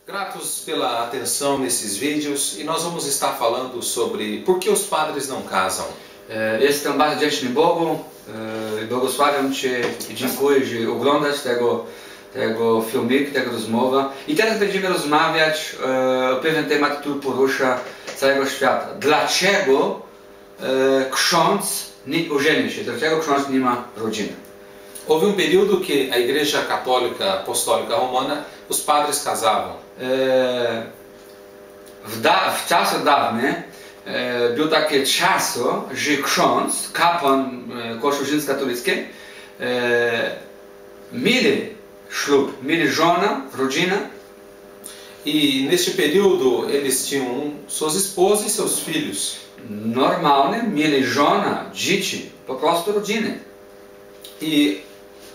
Gratos pela atenção nesses vídeos i nós vamos estar falando sobre por que os padres não casam. Jestem bardzo wdzięczny Bogu i błogosławiam Cię i dziękuję, że oglądasz tego filmik, tego rozmowa. I teraz będziemy rozmawiać o pewien temat, który porusza całego świata. Dlaczego ksiądz nie ożeni się? Dlaczego ksiądz nie ma rodziny? Houve período que a Igreja Católica Apostólica Romana, os padres casavam. W czasach dawnych był taki czas, że ksiądz, kapłan Kościoła rzymskokatolickiego mieli ślub, mieli żonę, rodzinę. E neste período eles tinham suas esposas e seus filhos. Normalnie mieli żonę, dzieci, po prostu rodziny. E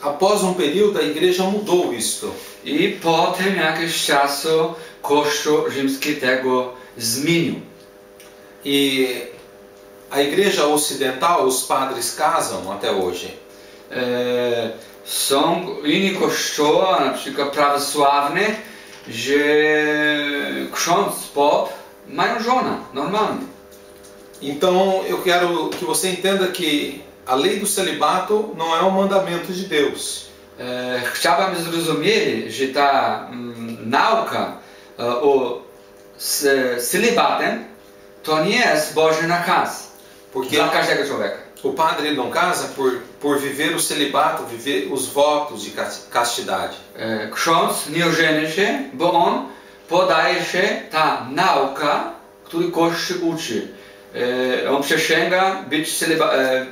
após período a igreja mudou isto. I potem jakiś czas Kościół rzymski tego zmienił. E a igreja ocidental, os padres casam até hoje. Są inni kościoły, na przykład prawosławne, że ksiądz, pop mają żonę, normalnie. Então eu quero que você entenda que a lei do celibato não é mandamento de Deus. Chciałbym zrozumieli, że ta nauka o celibatem to nie jest Boży nakaz dla każdego człowieka. O padre não casa por viver o celibato, viver os votos de castidade. Ksiądz nie ożeni się, bo on podaje się ta nauka, której Kościół uczy. On przysięga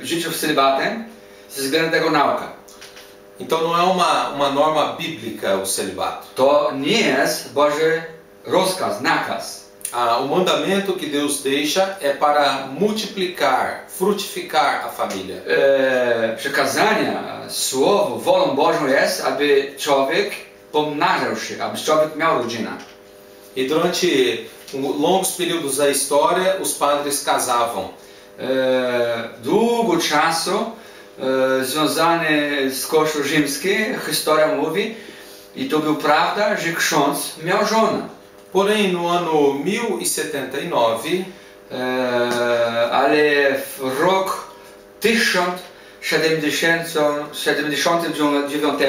żyć w celibatem ze względu na tego nauka. Então não é uma norma bíblica o celibato. To nie jest Boży rozkaz, nakaz. O mandamento que Deus deixa é para multiplicar, frutificar a família. Przekazania, słowo, wolą Bożą jest, aby człowiek pomnażał się, aby człowiek miał rodzinę. E durante longos períodos da história, os padres casavam. Długo czasu związany z Kościołem rzymskim, historia mówi, i to był prawda, że ksiądz miał żonę. Porém, no ano 1079, ale w rok 1079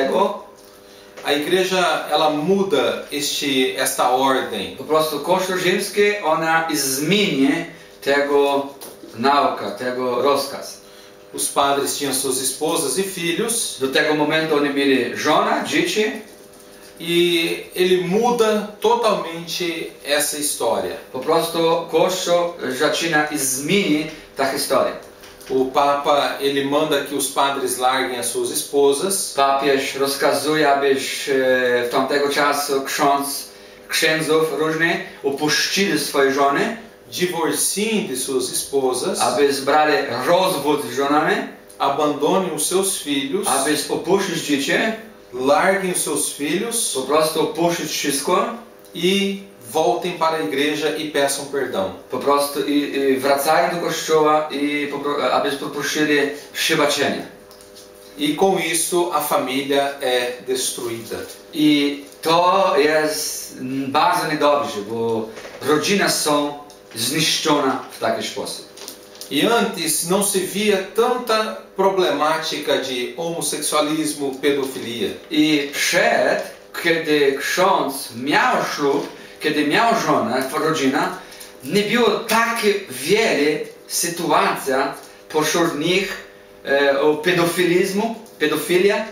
a igreja ela muda esta ordem. Po prostu Kościół rzymski ona zmieni tego nauka, tego rozkaz. Os padres tinham suas esposas e filhos. Do tego momentu oni mieli żonę, dzieci. E ele muda totalmente essa história. Po prostu Kościół zaczyna zmienić tę historię. O Papa ele manda que os padres larguem as suas esposas. Papież rozkazuje, aby w tamtego czasu księdzów różnych opuścili swoje żony. Divorciem de suas esposas. Aby zbrali rozwód z żonami. Abandonem os seus filhos. Aby opuścić dzieci. Larguem os seus filhos. Po prostu opuścić wszystko. E voltem para a igreja e peçam perdão. Po prostu wracają do kościoła i aby poprosili przebaczenia. E com isso a família é destruída. I to jest bardzo niedobrze, bo rodziny są zniszczone w taki sposób. E antes não se via tanta problemática de homossexualismo, pedofilia. I kiedy ksiądz miał ślub, kiedy miał żonę, rodzinę, nie było tak wiele sytuacji pośród nich o pedofilia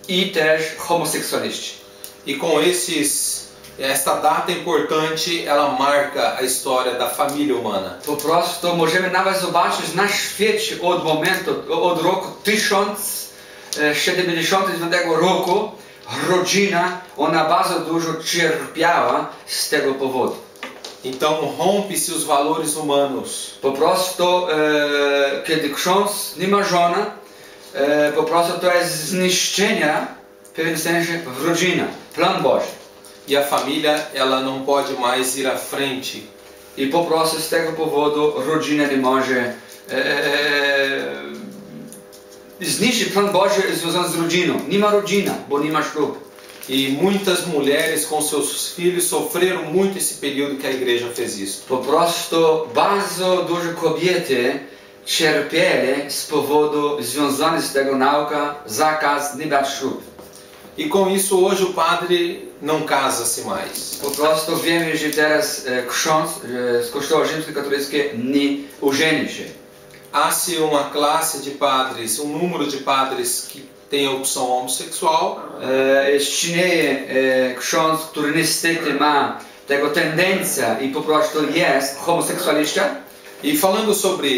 i też homoseksualiści. E com esta data importante, ela marca a história da família humana. Po prostu możemy nawet zobaczyć na świecie od roku 1079 roku, rodzina, ona bardzo dużo cierpiała z tego powodu. Então rompe-se os valores humanos. Po prostu kiedy ksiądz nie ma żony, po prostu to jest zniszczenie w pewnym sensie w rodzinie, plan Boży. E a família ela não pode mais ir à frente. I po prostu z tego powodu rodzina nie może zniszczyć plan Boży związany z rodziną. Nie ma rodziny, bo nie ma ślubu. E muitas mulheres com seus filhos sofreram muito esse período que a igreja fez isso. Po prostu bardzo dużo kobiety cierpieli z powodu związany z tego nauka zakaz nie brać ślub. E com isso hoje o padre não casa-se mais. Po prostu wiemy, że teraz ksiądz z Kościoła rzymskokatolickiego nie ożeni się. Há-se uma classe de padres, número de padres que tem a opção homossexual. Istnieje ksiądz, który niestety ma tego tendencję i po prostu jest homoseksualista. E falando sobre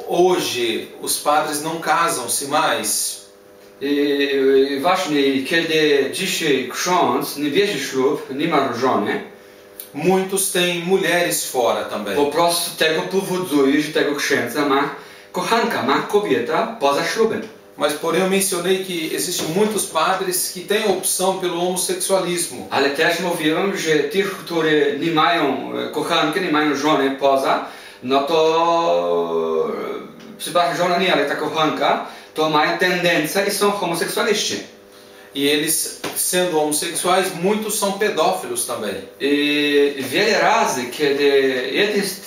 hoje os padres não casam-se mais. I właśnie kiedy dzisiaj ksiądz nie bierze ślub, nie ma żony, muitos têm mulheres fora também. Po prostu tego powoduje, że tego księdza ma kochanka, ma kobieta poza ślubem. Mas porém eu mencionei que existem muitos padres que têm opção pelo homossexualismo. Ale też mówiłem, że tych, którzy nie mają kochanki, nie mają żony poza, no to przepraszam, żona nie, ale ta kochanka, to mają tendencję i są homoseksualiści. E eles, sendo homossexuais, muitos são pedófilos também. I wiele razy, kiedy jeden z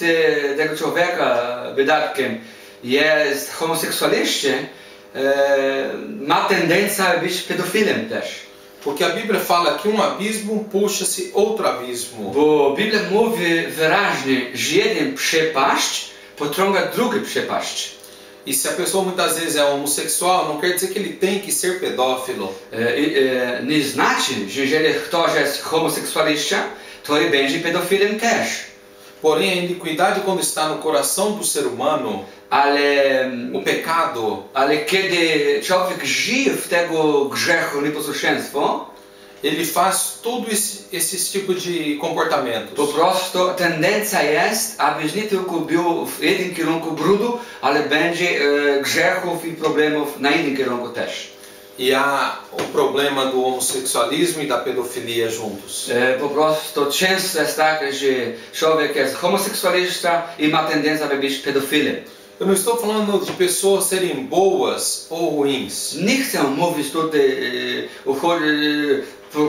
tego człowieka wydatkiem jest homoseksualistą, ma tendencję być pedofilem też. Porque a Bíblia fala que abismo puxa-se outro abismo. Bo Biblia mówi wyraźnie, że jeden przepaść pociąga drugi przepaść. E se a pessoa muitas vezes é homossexual, não quer dizer que ele tem que ser pedófilo. Nie znaczy, że jeżeli ktoś jest homoseksualistą, to i będzie pedofilem też. Porém, a iniquidade, quando está no coração do ser humano, o pecado, ale kiedy człowiek żyje w tego grzechu, nieposłuszeństwo, ele faz todo esse tipo de comportamentos. Po prostu tendencja jest, abyś nie tylko był w jednym kierunku brudu, ale będzie grzechów i problemów na innym kierunku też. E há o problema do homossexualismo e da pedofilia juntos. Po prostu często jest tak, że człowiek jest homoseksualista i ma tendencję, aby być pedofilem. Eu não estou falando de pessoas serem boas ou ruins. Nie chcę mówić tutaj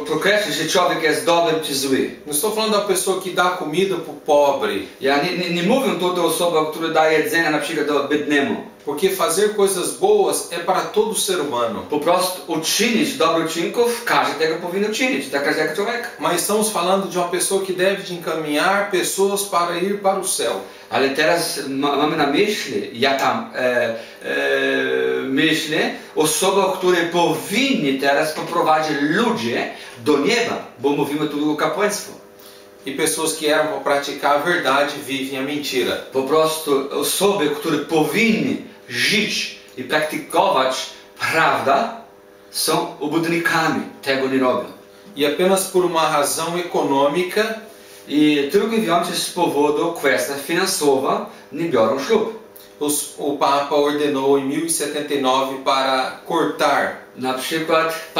podkreślić, że człowiek jest dobry czy zły. Não estou falando da pessoa que dá comida para o pobre. Ja nie mówię tutaj o osobie, która daje jedzenie na przykład do biednemu. Porque fazer coisas boas é para todo ser humano. Po prostu uczynić dobroczynków, każdy tego powinien czynić, dla każdego człowieka. Mas estamos falando de uma pessoa que deve de encaminhar pessoas para ir para o céu. Ale teraz mamy na myśli, ja tam myślę, osoby, które powinny teraz poprowadzić ludzi do nieba, bo mówimy tu o kapłaństwo. E pessoas que eram para praticar a verdade vivem a mentira. Po prostu osoby, które powinny żyć i praktykować prawdę, są obudnikami, tego nie robią. E apenas por uma razão econômica, I tylko i wyłącznie z powodu kwestii finansowej nie biorą ślub. o Papa ordenou em 1079 para cortar. Na przykład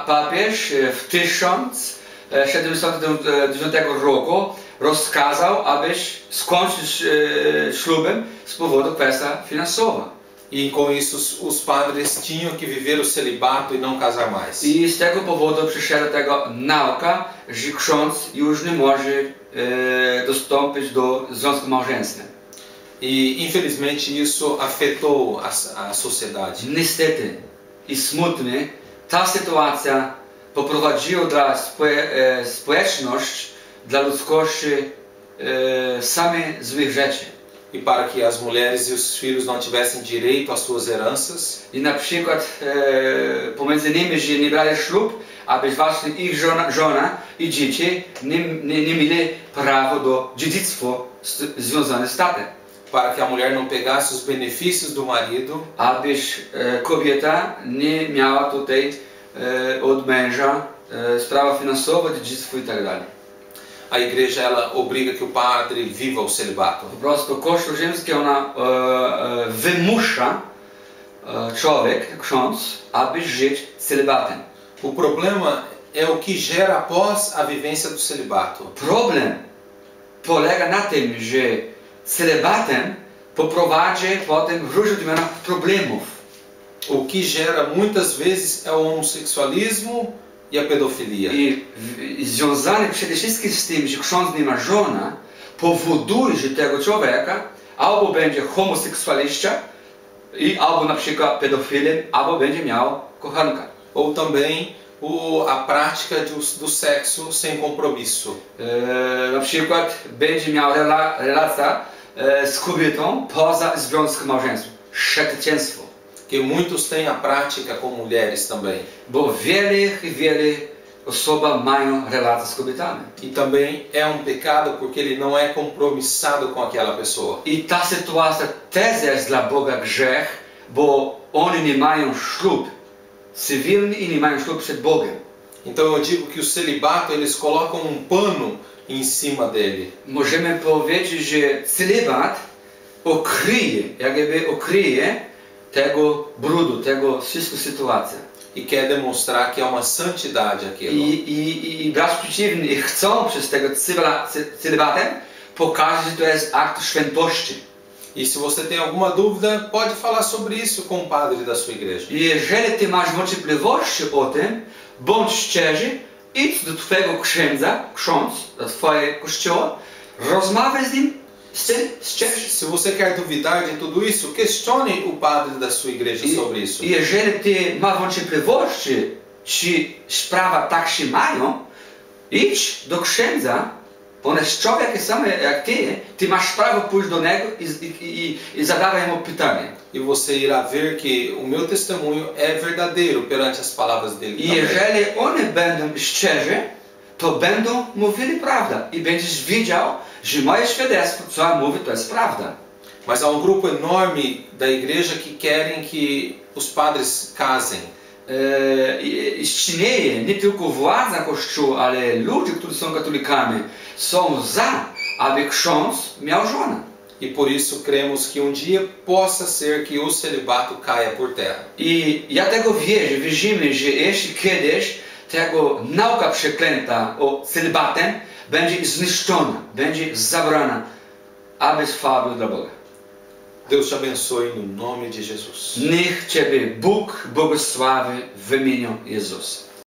papież w 1709 roku rozkazał, abyś skończyć ślubem z powodu kwestii finansowej. E com isso os padres tinham que viver o celibato e não casar mais. I z tego powodu przyszedł tego nauka, że ksiądz już nie może dostąpić do związku małżeństwa. E infelizmente isso afetou a sociedade. Niestety i smutnie ta sytuacja poprowadziła dla społeczności, dla ludzkości same złych rzeczy. E para que as mulheres e os filhos não tivessem direito às suas heranças. I na przykład pomiędzy nimi, że nie brali ślub, aby właśnie ich żona i dzieci nie mieli prawa do dziedzictwa związane z tatą. Para que a mulher não pegasse os benefícios do marido. Abyś kobieta nie miała tutaj od męża sprawa finansowa, dziedzictwo i tak dalej. A igreja ela obriga que o padre viva o celibato. Po prostu Kościół rzymski ona wymusza człowiek, ksiądz, aby żyć celibatem. O problema é o que gera após a vivência do celibato. Problem polega na tym, że celibatem poprowadzi potem różne problemów. O que gera muitas vezes é o homossexualismo e a pedofilia. I związany przede wszystkim z tym, że ksiądz nie ma żona, powoduje, że tego człowieka albo będzie homoseksualista, albo na przykład pedofilem, albo będzie miał kochanka. Ou também a prática do sexo sem compromisso. Na przykład będzie miał relację z kobietą poza związkiem małżeńskim. Chrzcicielstwo. Que muitos têm a prática com mulheres também. Bo wiele osób mają relacje z kobietami. E também é pecado porque ele não é compromissado com aquela pessoa. I ta sytuacja też jest dla Boga grzech, bo oni nie mają ślub cywilny i nie mają ślub przed Bogiem. Então eu digo que o celibato eles colocam pano em cima dele. Możemy powiedzieć, że celibat okryje tego brudu, tego wszystko sytuację. E quer demonstrar que é uma santidade aquilo. I brat przeciwny chcą przez tego celibatem pokazać, że to jest akt świętości. E se você tem alguma dúvida, pode falar sobre isso com o padre da sua igreja. Jeżeli ty masz wątpliwości o tym, bądź szczerzy, idź do twojego księdza, do twojego kościoła, rozmawiaj z nim, szczerze. Se você quer duvidar de tudo isso, questione o padre da sua igreja sobre isso. Jeżeli ty masz wątpliwości, czy sprawa tak się mają, idź do księdza. On jest człowiek sam jak ty masz prawo pójść do niego i zadawaj mu pytanie. E você irá ver que o meu testemunho é verdadeiro perante as palavras dele. I jeżeli one będą szczerzy, to będą mówili prawdę. I będziesz wiedział, że moje świadectwo, co ja mówię, to jest prawda. Mas há grupo enorme da igreja que querem que os padres casem. Istnieje nie tylko władza Kościoła, ale ludzie, którzy są katolikami, są za, aby ksiądz miał żonę. E por isso cremos que dia possa ser que o celibato caia por terra. I ja tego wierzymy, że jeśli kiedyś tego nauka przeklęta o celibatem będzie zniszczona, będzie zabrana, aby chwała dla Boga. Deus te abençoe no nome de Jesus. Niech Ciebie Bóg błogosławi w imieniu Jezusa.